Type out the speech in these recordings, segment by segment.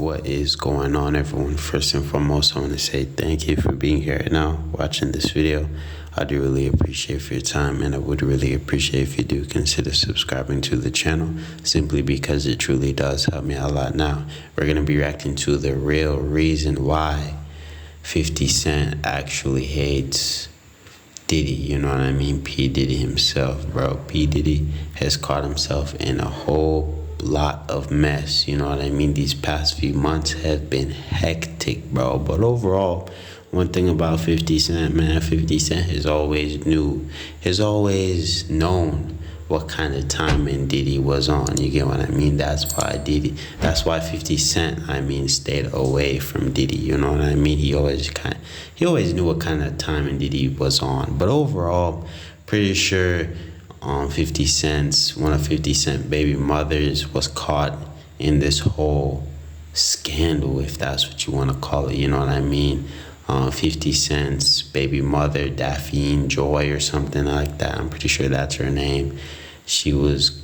What is going on, everyone? First and foremost, I want to say thank you for being here right now, watching this video. I do really appreciate for your time, and I would really appreciate if you do consider subscribing to the channel, simply because it truly does help me out a lot. Now, we're going to be reacting to the real reason why 50 Cent actually hates Diddy, you know what I mean? P. Diddy himself, bro. P. Diddy has caught himself in a whole lot of mess, you know what I mean? These past few months have been hectic, bro. But overall, one thing about 50 Cent, man, 50 Cent has always known what kind of timing Diddy was on, you get what I mean? That's why 50 Cent, stayed away from Diddy, you know what I mean? He always knew what kind of timing Diddy was on. But overall, pretty sure one of 50 Cent's baby mothers was caught in this whole scandal, if that's what you want to call it, you know what I mean? 50 Cent's baby mother, Daphne Joy or something like that, I'm pretty sure that's her name. She was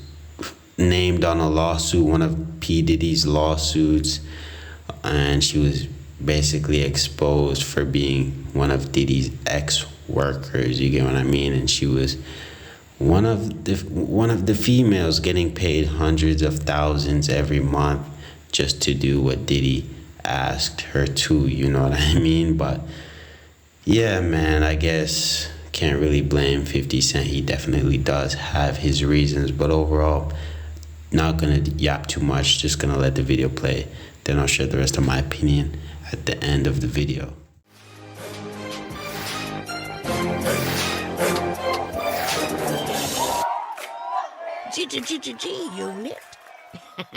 named on a lawsuit, one of P. Diddy's lawsuits, and she was basically exposed for being one of Diddy's ex-workers, you get what I mean? And she was one of the females getting paid hundreds of thousands every month just to do what Diddy asked her to, you know what I mean? But yeah, man, I guess can't really blame 50 Cent. He definitely does have his reasons, but overall, not gonna yap too much, just gonna let the video play, then I'll share the rest of my opinion at the end of the video. G-Unit.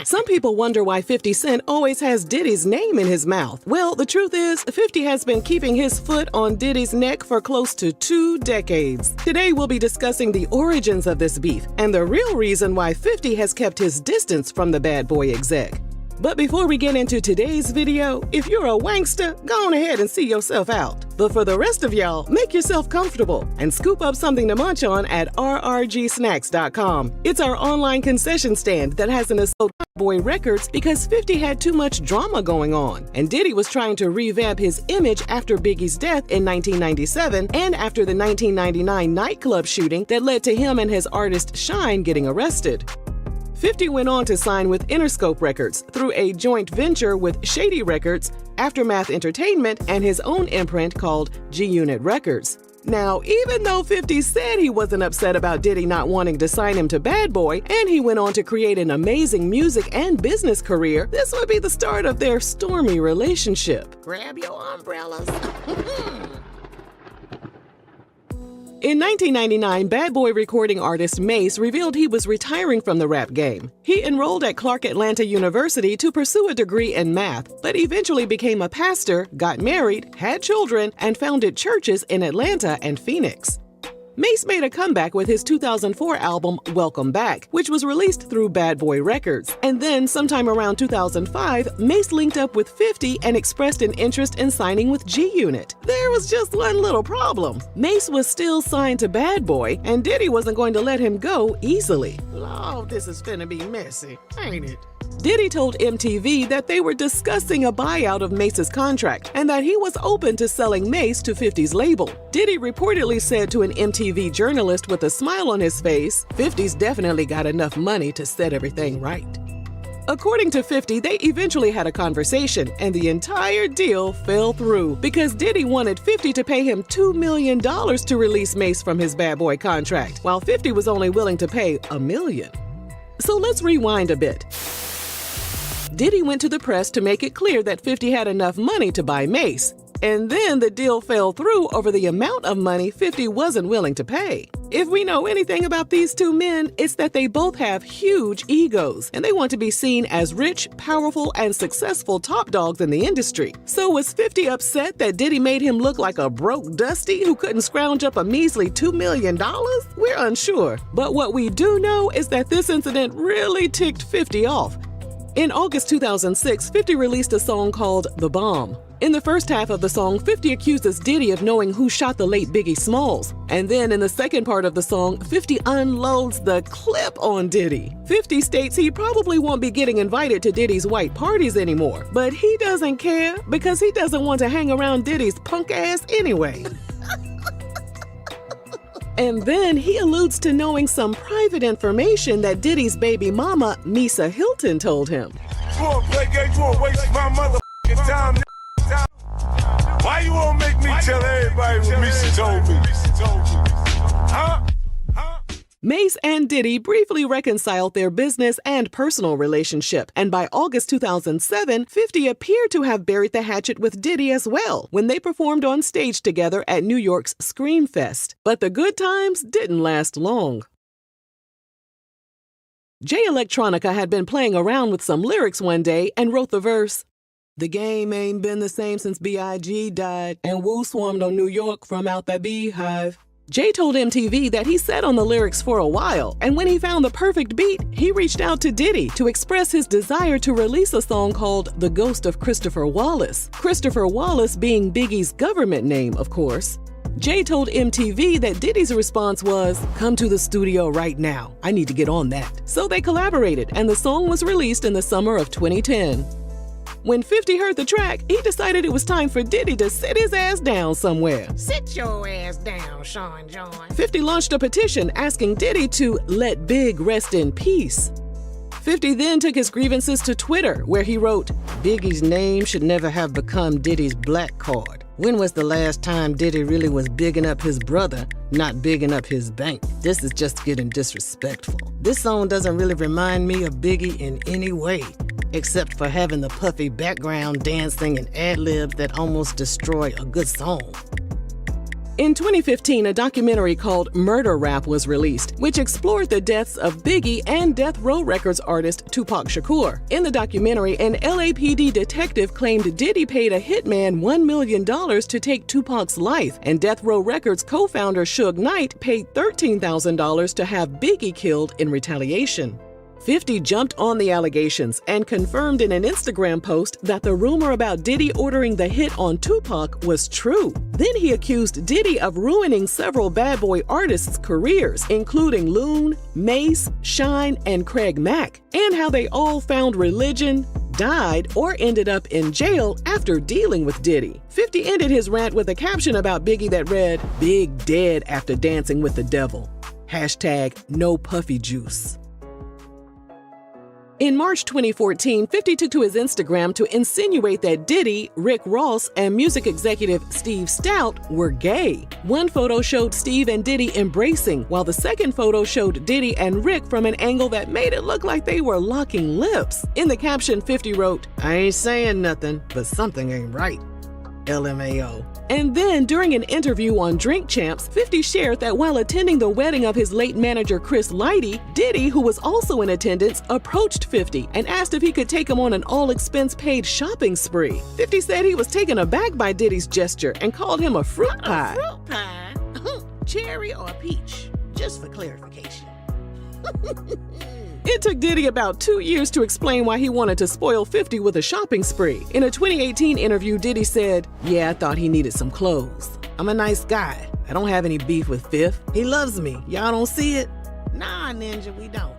Some people wonder why 50 Cent always has Diddy's name in his mouth. Well, the truth is, 50 has been keeping his foot on Diddy's neck for close to 2 decades. Today, we'll be discussing the origins of this beef and the real reason why 50 has kept his distance from the bad boy exec. But before we get into today's video, if you're a wankster, go on ahead and see yourself out. But for the rest of y'all, make yourself comfortable and scoop up something to munch on at rrgsnacks.com. It's our online concession stand that has an assault boy records because 50 had too much drama going on, and Diddy was trying to revamp his image after Biggie's death in 1997 and after the 1999 nightclub shooting that led to him and his artist Shine getting arrested. 50 went on to sign with Interscope Records through a joint venture with Shady Records, Aftermath Entertainment, and his own imprint called G-Unit Records. Now, even though 50 said he wasn't upset about Diddy not wanting to sign him to Bad Boy, and he went on to create an amazing music and business career, this would be the start of their stormy relationship. Grab your umbrellas. In 1999, Bad Boy recording artist Mase revealed he was retiring from the rap game. He enrolled at Clark Atlanta University to pursue a degree in math, but eventually became a pastor, got married, had children, and founded churches in Atlanta and Phoenix. Mase made a comeback with his 2004 album Welcome Back, which was released through Bad Boy Records. And then, sometime around 2005, Mase linked up with 50 and expressed an interest in signing with G-Unit. There was just one little problem. Mase was still signed to Bad Boy, and Diddy wasn't going to let him go easily. Lord, this is finna be messy, ain't it? Diddy told MTV that they were discussing a buyout of Mase's contract and that he was open to selling Mase to 50's label. Diddy reportedly said to an MTV journalist with a smile on his face, 50's definitely got enough money to set everything right. According to 50, they eventually had a conversation, and the entire deal fell through because Diddy wanted 50 to pay him $2 million to release Mase from his Bad Boy contract, while 50 was only willing to pay $1 million. So let's rewind a bit. Diddy went to the press to make it clear that 50 had enough money to buy Mase. And then the deal fell through over the amount of money 50 wasn't willing to pay. If we know anything about these two men, it's that they both have huge egos, and they want to be seen as rich, powerful, and successful top dogs in the industry. So was 50 upset that Diddy made him look like a broke Dusty who couldn't scrounge up a measly $2 million? We're unsure. But what we do know is that this incident really ticked 50 off. In August 2006, 50 released a song called The Bomb. In the first half of the song, 50 accuses Diddy of knowing who shot the late Biggie Smalls. And then in the second part of the song, 50 unloads the clip on Diddy. 50 states he probably won't be getting invited to Diddy's white parties anymore, but he doesn't care because he doesn't want to hang around Diddy's punk ass anyway. And then he alludes to knowing some private information that Diddy's baby mama, Misa Hilton, told him. You wanna play games, you wanna waste my motherfucking time. Why you wanna make me tell everybody what Misa told me? Huh? Mace and Diddy briefly reconciled their business and personal relationship, and by August 2007, 50 appeared to have buried the hatchet with Diddy as well when they performed on stage together at New York's Screamfest. But the good times didn't last long. Jay Electronica had been playing around with some lyrics one day and wrote the verse, "The game ain't been the same since B.I.G. died, and Wu swarmed on New York from out that beehive." Jay told MTV that he sat on the lyrics for a while, and when he found the perfect beat, he reached out to Diddy to express his desire to release a song called The Ghost of Christopher Wallace. Christopher Wallace being Biggie's government name, of course. Jay told MTV that Diddy's response was, "Come to the studio right now. I need to get on that." So they collaborated, and the song was released in the summer of 2010. When 50 heard the track, he decided it was time for Diddy to sit his ass down somewhere. Sit your ass down, Sean John. 50 launched a petition asking Diddy to let Big rest in peace. 50 then took his grievances to Twitter, where he wrote, "Biggie's name should never have become Diddy's black card. When was the last time Diddy really was bigging up his brother, not bigging up his bank? This is just getting disrespectful. This song doesn't really remind me of Biggie in any way, except for having the puffy background dancing and ad-libs that almost destroy a good song." In 2015, a documentary called Murder Rap was released, which explored the deaths of Biggie and Death Row Records artist Tupac Shakur. In the documentary, an LAPD detective claimed Diddy paid a hitman $1 million to take Tupac's life, and Death Row Records co-founder Suge Knight paid $13,000 to have Biggie killed in retaliation. 50 jumped on the allegations and confirmed in an Instagram post that the rumor about Diddy ordering the hit on Tupac was true. Then he accused Diddy of ruining several bad boy artists' careers, including Loon, Mace, Shine, and Craig Mack, and how they all found religion, died, or ended up in jail after dealing with Diddy. 50 ended his rant with a caption about Biggie that read, "Big dead after dancing with the devil. Hashtag no puffy juice." In March 2014, 50 took to his Instagram to insinuate that Diddy, Rick Ross, and music executive Steve Stout were gay. One photo showed Steve and Diddy embracing, while the second photo showed Diddy and Rick from an angle that made it look like they were locking lips. In the caption, 50 wrote, "I ain't saying nothing, but something ain't right. LMAO." And then, during an interview on Drink Champs, 50 shared that while attending the wedding of his late manager Chris Lighty, Diddy, who was also in attendance, approached 50 and asked if he could take him on an all-expense-paid shopping spree. 50 said he was taken aback by Diddy's gesture and called him a fruit pie. A fruit pie? Cherry or peach? Just for clarification. It took Diddy about 2 years to explain why he wanted to spoil 50 with a shopping spree. In a 2018 interview, Diddy said, "Yeah, I thought he needed some clothes. I'm a nice guy. I don't have any beef with Fifth. He loves me. Y'all don't see it?" Nah, Ninja, we don't.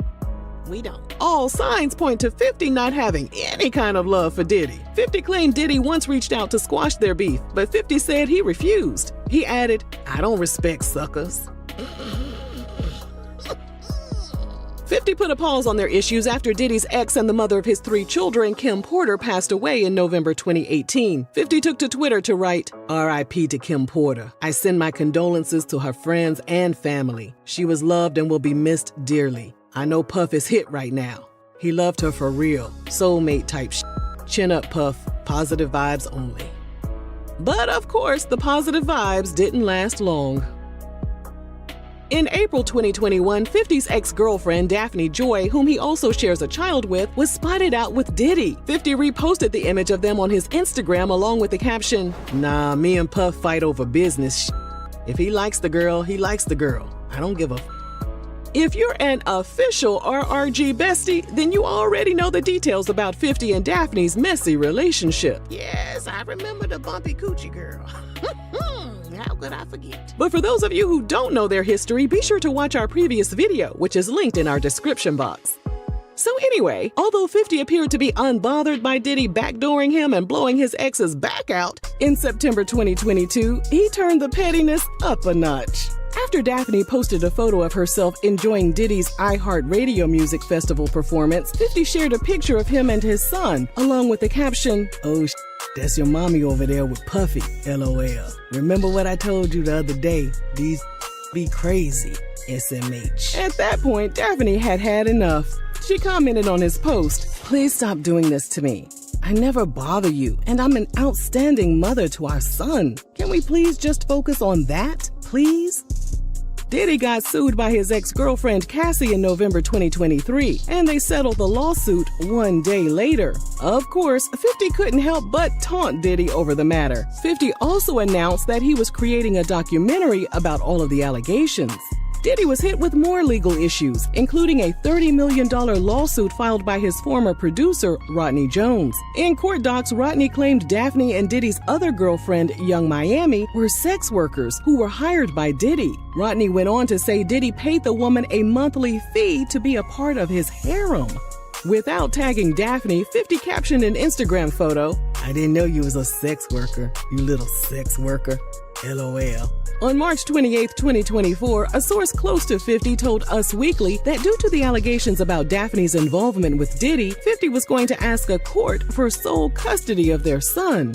We don't. All signs point to 50 not having any kind of love for Diddy. 50 claimed Diddy once reached out to squash their beef, but 50 said he refused. He added, "I don't respect suckers." 50 put a pause on their issues after Diddy's ex and the mother of his 3 children, Kim Porter, passed away in November 2018. 50 took to Twitter to write, "RIP to Kim Porter. I send my condolences to her friends and family. She was loved and will be missed dearly. I know Puff is hit right now. He loved her for real. Soulmate type shit. Chin up, Puff. Positive vibes only." But of course, the positive vibes didn't last long. In April 2021, 50's ex-girlfriend, Daphne Joy, whom he also shares a child with, was spotted out with Diddy. 50 reposted the image of them on his Instagram along with the caption, "Nah, me and Puff fight over business. If he likes the girl, he likes the girl. I don't give a f." If you're an official RRG bestie, then you already know the details about 50 and Daphne's messy relationship. Yes, I remember the bumpy coochie girl. How could I forget? But for those of you who don't know their history, be sure to watch our previous video, which is linked in our description box. So anyway, although 50 appeared to be unbothered by Diddy backdooring him and blowing his ex's back out, in September 2022, he turned the pettiness up a notch. After Daphne posted a photo of herself enjoying Diddy's iHeartRadio Music Festival performance, 50 shared a picture of him and his son, along with the caption, "Oh, that's your mommy over there with Puffy, LOL. Remember what I told you the other day? These be crazy, SMH." At that point, Daphne had had enough. She commented on his post, "Please stop doing this to me. I never bother you, and I'm an outstanding mother to our son. Can we please just focus on that, please?" Diddy got sued by his ex-girlfriend Cassie in November 2023, and they settled the lawsuit one day later. Of course, 50 couldn't help but taunt Diddy over the matter. 50 also announced that he was creating a documentary about all of the allegations. Diddy was hit with more legal issues, including a $30 million lawsuit filed by his former producer, Rodney Jones. In court docs, Rodney claimed Daphne and Diddy's other girlfriend, Young Miami, were sex workers who were hired by Diddy. Rodney went on to say Diddy paid the woman a monthly fee to be a part of his harem. Without tagging Daphne, 50 captioned an Instagram photo, "I didn't know you was a sex worker, you little sex worker, LOL." On March 28, 2024, a source close to 50 told Us Weekly that due to the allegations about Daphne's involvement with Diddy, 50 was going to ask a court for sole custody of their son.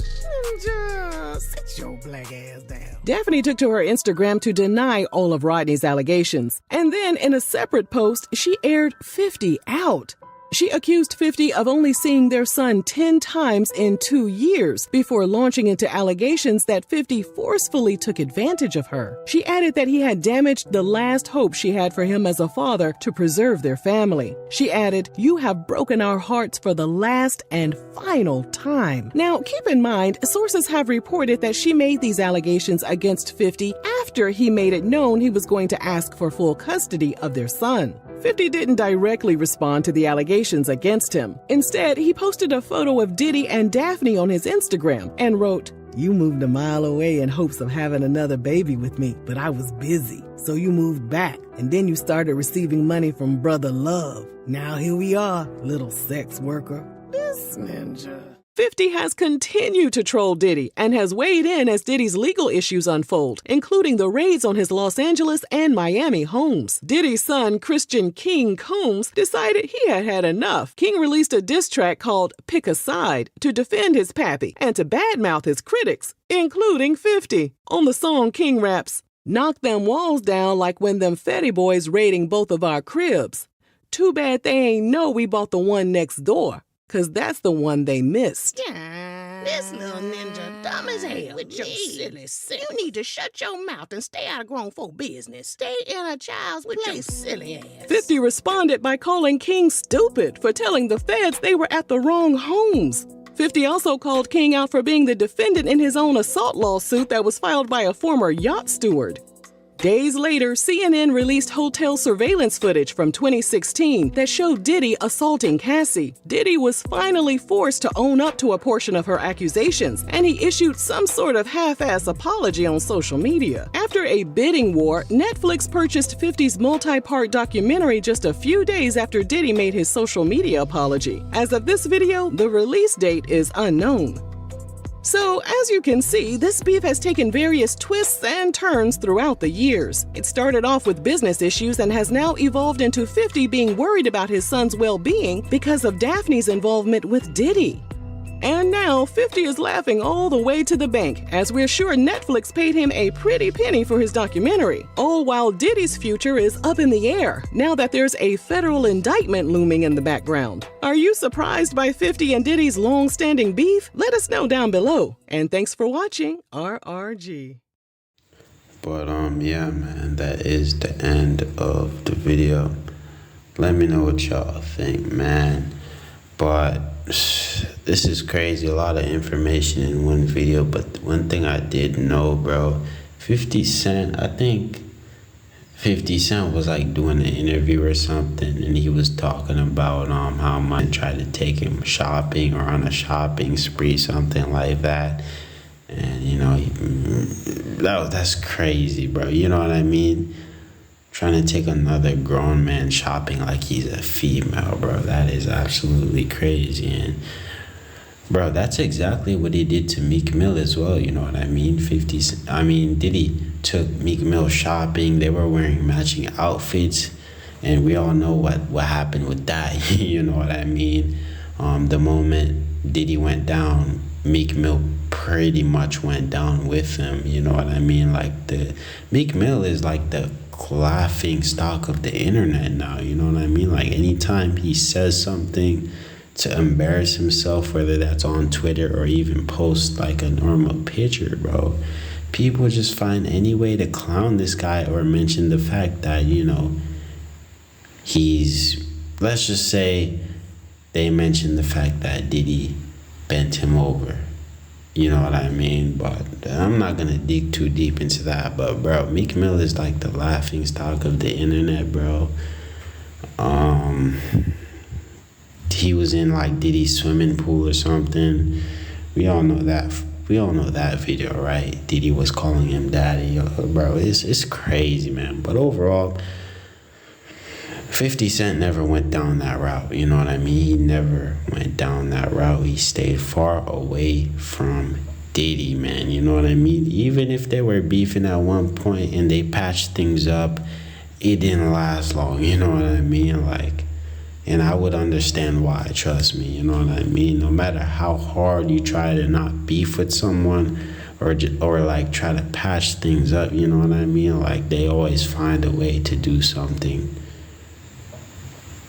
Sit your black ass down. Daphne took to her Instagram to deny all of Rodney's allegations. And then in a separate post, she aired 50 out. She accused 50 of only seeing their son 10 times in 2 years before launching into allegations that 50 forcefully took advantage of her. She added that he had damaged the last hope she had for him as a father to preserve their family. She added, "You have broken our hearts for the last and final time." Now, keep in mind, sources have reported that she made these allegations against 50 after he made it known he was going to ask for full custody of their son. 50 didn't directly respond to the allegations against him. Instead, he posted a photo of Diddy and Daphne on his Instagram and wrote, "You moved a mile away in hopes of having another baby with me, but I was busy. So you moved back, and then you started receiving money from Brother Love. Now here we are, little sex worker." This ninja. 50 has continued to troll Diddy and has weighed in as Diddy's legal issues unfold, including the raids on his Los Angeles and Miami homes. Diddy's son, Christian King Combs, decided he had had enough. King released a diss track called Pick a Side to defend his pappy and to badmouth his critics, including 50. On the song, King raps, "Knock them walls down like when them Fetty boys raiding both of our cribs. Too bad they ain't know we bought the one next door. 'Cause that's the one they missed." Yeah, this little ninja dumb as hell with your silly self. You need to shut your mouth and stay out of grown folk business. Stay in a child's with your silly ass. 50 responded by calling King stupid for telling the feds they were at the wrong homes. 50 also called King out for being the defendant in his own assault lawsuit that was filed by a former yacht steward. Days later, CNN released hotel surveillance footage from 2016 that showed Diddy assaulting Cassie. Diddy was finally forced to own up to a portion of her accusations, and he issued some sort of half-ass apology on social media. After a bidding war, Netflix purchased 50's multi-part documentary just a few days after Diddy made his social media apology. As of this video, the release date is unknown. So, as you can see, this beef has taken various twists and turns throughout the years. It started off with business issues and has now evolved into 50 being worried about his son's well-being because of Daphne's involvement with Diddy. And now, 50 is laughing all the way to the bank, as we're sure Netflix paid him a pretty penny for his documentary. All while Diddy's future is up in the air, now that there's a federal indictment looming in the background. Are you surprised by 50 and Diddy's long-standing beef? Let us know down below. And thanks for watching RRG. But yeah, man, that is the end of the video. Let me know what y'all think, man. But this is crazy, a lot of information in one video. But one thing I did know, bro, 50 Cent, I think 50 Cent was like doing an interview or something, and he was talking about how much tried to take him shopping or on a shopping spree, something like that. And you know, that's crazy, bro. You know what I mean? Trying to take another grown man shopping like he's a female, bro. That is absolutely crazy. And bro, that's exactly what he did to Meek Mill as well. You know what I mean? Diddy took Meek Mill shopping. They were wearing matching outfits, and we all know what happened with that. You know what I mean? The moment Diddy went down, Meek Mill pretty much went down with him. You know what I mean? Like, the Meek Mill is like the laughing stock of the internet now. You know what I mean? Like, anytime he says something to embarrass himself, whether that's on Twitter or even post like a normal picture, bro, people just find any way to clown this guy or mention the fact that, you know, let's just say they mentioned the fact that Diddy bent him over. You know what I mean? But I'm not gonna dig too deep into that. But bro, Meek Mill is like the laughing stock of the internet, bro. He was in like Diddy's swimming pool or something. We all know that video, right? Diddy was calling him daddy. Bro, it's crazy, man. But overall, 50 Cent never went down that route. You know what I mean? He never went down that route. He stayed far away from Diddy, man. You know what I mean? Even if they were beefing at one point and they patched things up, it didn't last long. You know what I mean? Like, and I would understand why, trust me. You know what I mean? No matter how hard you try to not beef with someone or like try to patch things up, you know what I mean? Like, they always find a way to do something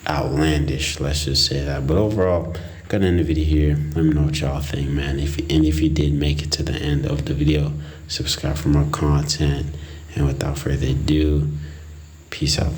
outlandish, let's just say that. But overall, gonna end the video here. Let me know what y'all think, man. If you did make it to the end of the video, subscribe for more content. And without further ado, peace out.